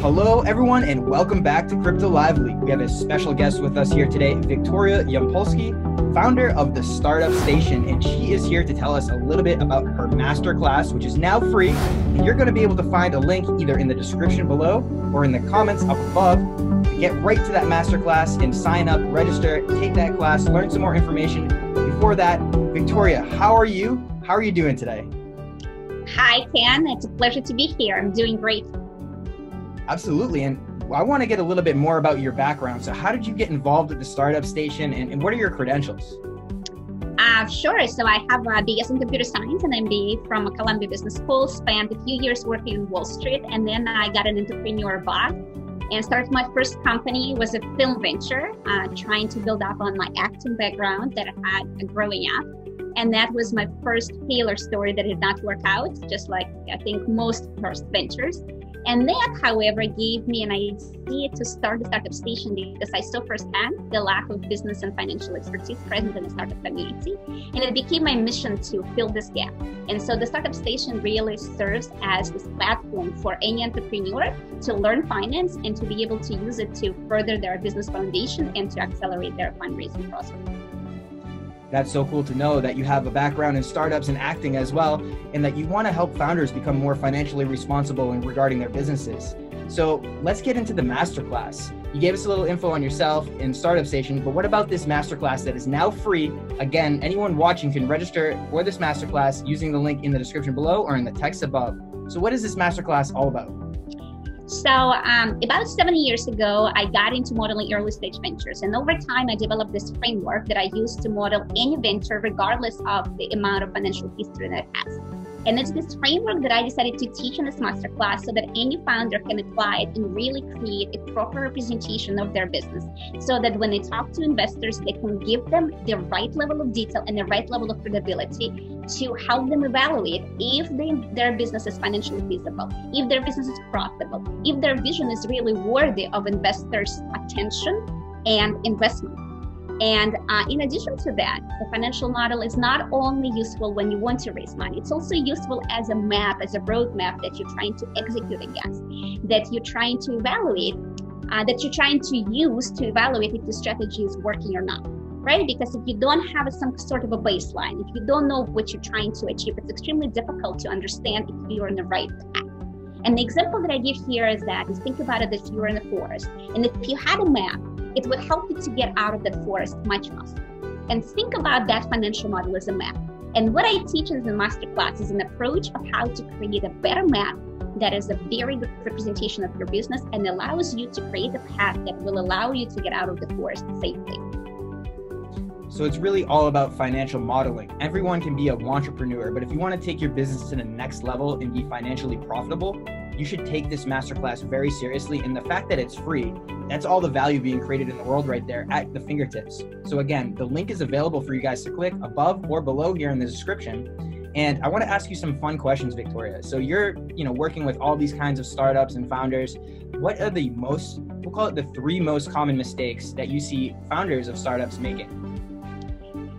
Hello, everyone, and welcome back to Crypto Lively. We have a special guest with us here today, Victoria Yampolski, founder of the Startup Station, and she is here to tell us a little bit about her masterclass, which is now free, and you're going to be able to find a link either in the description below or in the comments up above to get right to that masterclass and sign up, register, take that class, learn some more information. Before that, Victoria, how are you? How are you doing today? Hi, Ken. It's a pleasure to be here. I'm doing great. Absolutely. And I want to get a little bit more about your background. So how did you get involved with the Startup Station and what are your credentials? Sure. So I have a BS in computer science and MBA from Columbia Business School, spent a few years working in Wall Street, and then I got an entrepreneur bug and started my first company. It was a film venture, trying to build up on my acting background that I had growing up. And that was my first failure story that did not work out, just like I think most first ventures. And that, however, gave me an idea to start the Startup Station because I saw firsthand the lack of business and financial expertise present in the startup community. And it became my mission to fill this gap. And so the Startup Station really serves as this platform for any entrepreneur to learn finance and to be able to use it to further their business foundation and to accelerate their fundraising process. That's so cool to know that you have a background in startups and acting as well, and that you want to help founders become more financially responsible in regarding their businesses. So let's get into the masterclass. You gave us a little info on yourself in Startup Station, but what about this masterclass that is now free? Again, anyone watching can register for this masterclass using the link in the description below or in the text above. So what is this masterclass all about? So about 7 years ago, I got into modeling early stage ventures. And over time, I developed this framework that I use to model any venture regardless of the amount of financial history that it has. And it's this framework that I decided to teach in this masterclass so that any founder can apply it and really create a proper representation of their business so that when they talk to investors, they can give them the right level of detail and the right level of credibility to help them evaluate if their business is financially feasible, if their business is profitable, if their vision is really worthy of investors' attention and investment. And in addition to that, the financial model is not only useful when you want to raise money, it's also useful as a map, as a roadmap that you're trying to execute against, that you're trying to evaluate, that you're trying to use to evaluate if the strategy is working or not, right? Because if you don't have some sort of a baseline, if you don't know what you're trying to achieve, it's extremely difficult to understand if you're on the right path. And the example that I give here is think about it as you're in the forest. And if you had a map, it would help you to get out of that forest much faster. And think about that financial model as a map. And what I teach in the masterclass is an approach of how to create a better map that is a very good representation of your business and allows you to create a path that will allow you to get out of the forest safely. So it's really all about financial modeling. Everyone can be an entrepreneur, but if you want to take your business to the next level and be financially profitable, you should take this masterclass very seriously. And the fact that it's free, that's all the value being created in the world right there at the fingertips. So again, the link is available for you guys to click above or below here in the description. And I want to ask you some fun questions, Victoria. So you're, working with all these kinds of startups and founders. What are the we'll call it the 3 most common mistakes that you see founders of startups making?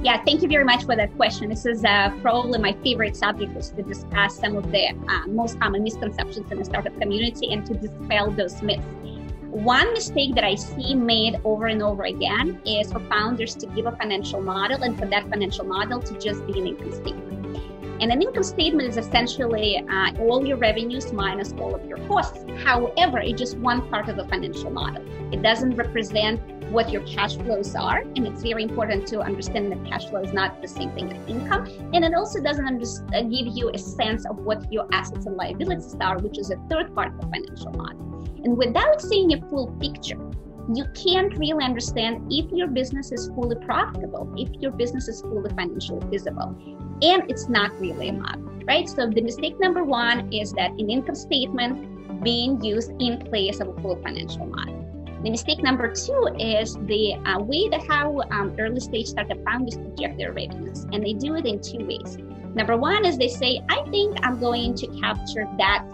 Yeah, thank you very much for that question. This is probably my favorite subject, is to discuss some of the most common misconceptions in the startup community and to dispel those myths. One mistake that I see made over and over again is for founders to give a financial model and for that financial model to just be an income statement. And an income statement is essentially all your revenues minus all of your costs. However, it's just one part of the financial model. It doesn't represent what your cash flows are. And it's very important to understand that cash flow is not the same thing as income. And it also doesn't give you a sense of what your assets and liabilities are, which is a third part of the financial model. And without seeing a full picture, you can't really understand if your business is fully profitable, if your business is fully financially feasible. And it's not really a model, right? So the mistake number 1 is that an income statement being used in place of a full financial model. The mistake number 2 is the way that how early stage startup founders project their revenues. And they do it in 2 ways. Number 1 is they say, I think I'm going to capture that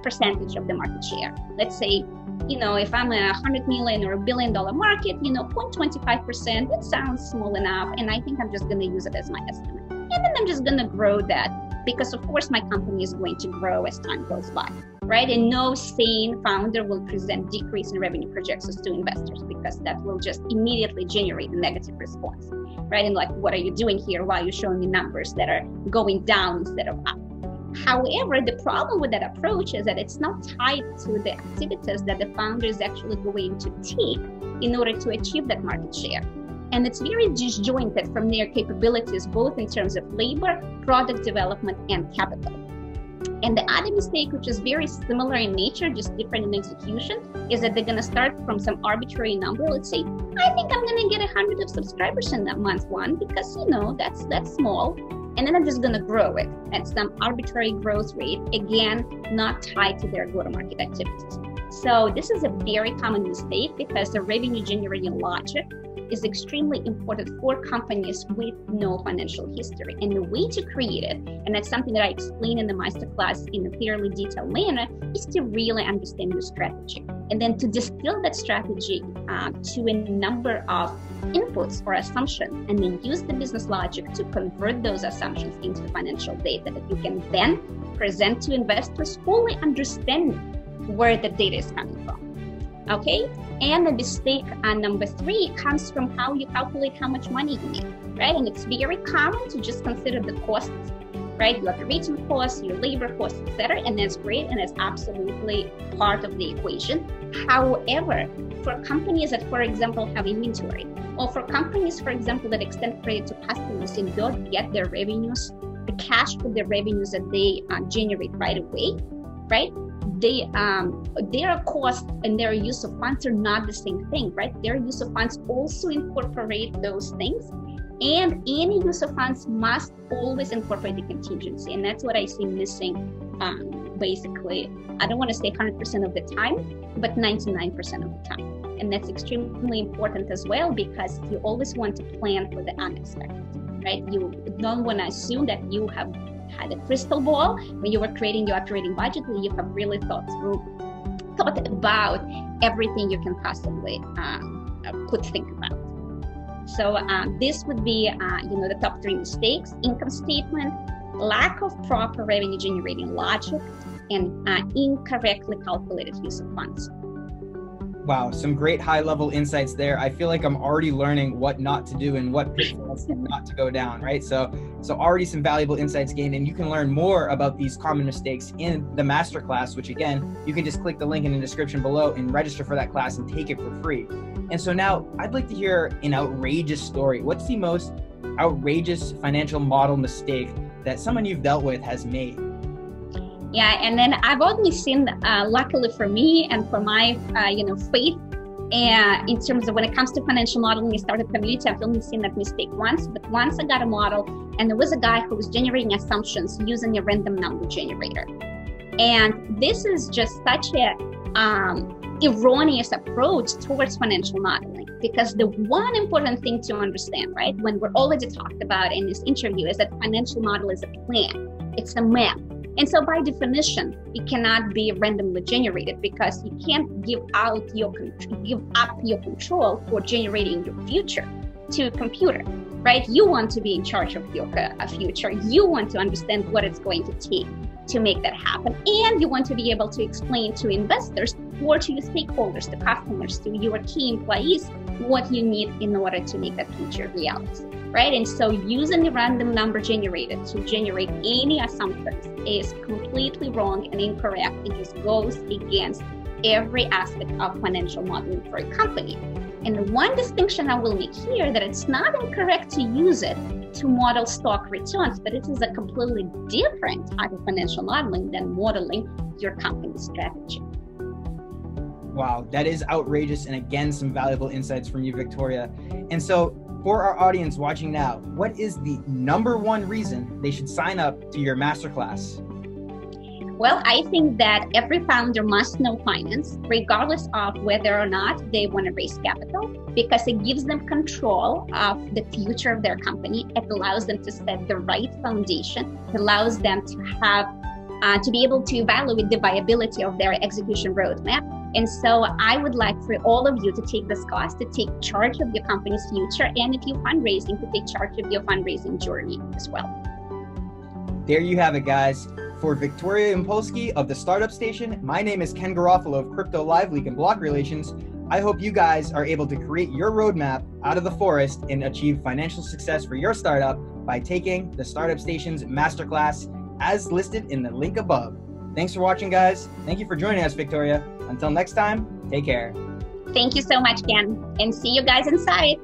percentage of the market share. Let's say, if I'm a $100 million or $1 billion market, 0.25%, that sounds small enough. And I think I'm just going to use it as my estimate. And then I'm just going to grow that because, of course, my company is going to grow as time goes by. right? And no sane founder will present decrease in revenue projections to investors, because that will just immediately generate a negative response, right? And like, what are you doing here? Why are you showing me numbers that are going down instead of up? However, the problem with that approach is that it's not tied to the activities that the founder is actually going to take in order to achieve that market share. And it's very disjointed from their capabilities, both in terms of labor, product development, and capital. And the other mistake, which is very similar in nature, just different in execution, is that they're going to start from some arbitrary number. Let's say, I think I'm going to get 100 of subscribers in that month one, because, that's small. And then I'm just going to grow it at some arbitrary growth rate, again, not tied to their go-to-market activities. So this is a very common mistake, because the revenue generating logic is extremely important for companies with no financial history. And the way to create it, and that's something that I explain in the masterclass in a fairly detailed manner, is to really understand your strategy. And then to distill that strategy to a number of inputs or assumptions, and then use the business logic to convert those assumptions into financial data that you can then present to investors, fully understanding where the data is coming from. Okay? And the mistake number 3 comes from how you calculate how much money you make, right? And it's very common to just consider the costs, right? Your operating costs, your labor costs, etc. And that's great, and that's absolutely part of the equation. However, for companies that, for example, have inventory, or for companies, for example, that extend credit to customers and don't get their revenues, the cash for the revenues that they generate right away, right? Their cost and their use of funds are not the same thing, right? Their use of funds also incorporate those things, and any use of funds must always incorporate the contingency, and that's what I see missing. Basically, I don't want to say 100% of the time, but 99% of the time, and that's extremely important as well, because you always want to plan for the unexpected, right? You don't want to assume that you have had a crystal ball when you were creating your operating budget, and you have really thought about everything you can possibly think about. So this would be the top 3 mistakes: income statement, lack of proper revenue generating logic, and incorrectly calculated use of funds. Wow, some great high-level insights there. I feel like I'm already learning what not to do and what pitfalls not to go down, right? So already some valuable insights gained, and you can learn more about these common mistakes in the masterclass, which again, you can just click the link in the description below and register for that class and take it for free. And so now I'd like to hear an outrageous story. What's the most outrageous financial model mistake that someone you've dealt with has made? Yeah, and then I've only seen, luckily for me and for my, faith, and in terms of when it comes to financial modeling, I started community, I've only seen that mistake once. But once I got a model, and there was a guy who was generating assumptions using a random number generator. And this is just such a erroneous approach towards financial modeling, because the one important thing to understand, right, when we're already talked about in this interview, is that financial model is a plan, it's a map. And so by definition, it cannot be randomly generated, because you can't give up your control for generating your future to a computer, right? You want to be in charge of your future. You want to understand what it's going to take to make that happen. And you want to be able to explain to investors or to your stakeholders, to customers, to your key employees, what you need in order to make that future reality, right? And so using a random number generator to generate any assumptions is completely wrong and incorrect. It just goes against every aspect of financial modeling for a company. And one distinction I will make here, that it's not incorrect to use it to model stock returns, but it is a completely different type of financial modeling than modeling your company's strategy. Wow, that is outrageous. And again, some valuable insights from you, Victoria. And so for our audience watching now, what is the number 1 reason they should sign up to your masterclass? Well, I think that every founder must know finance, regardless of whether or not they want to raise capital, because it gives them control of the future of their company. It allows them to set the right foundation. It allows them to have, to be able to evaluate the viability of their execution roadmap. And so I would like for all of you to take this class, to take charge of your company's future, and if you're fundraising, to take charge of your fundraising journey as well. There you have it, guys. For Victoria Yampolski of the Startup Station, my name is Ken Garofalo of Crypto Live Leak and Block Relations. I hope you guys are able to create your roadmap out of the forest and achieve financial success for your startup by taking the Startup Station's Masterclass as listed in the link above. Thanks for watching, guys. Thank you for joining us, Victoria. Until next time, take care. Thank you so much, Ken, and see you guys inside.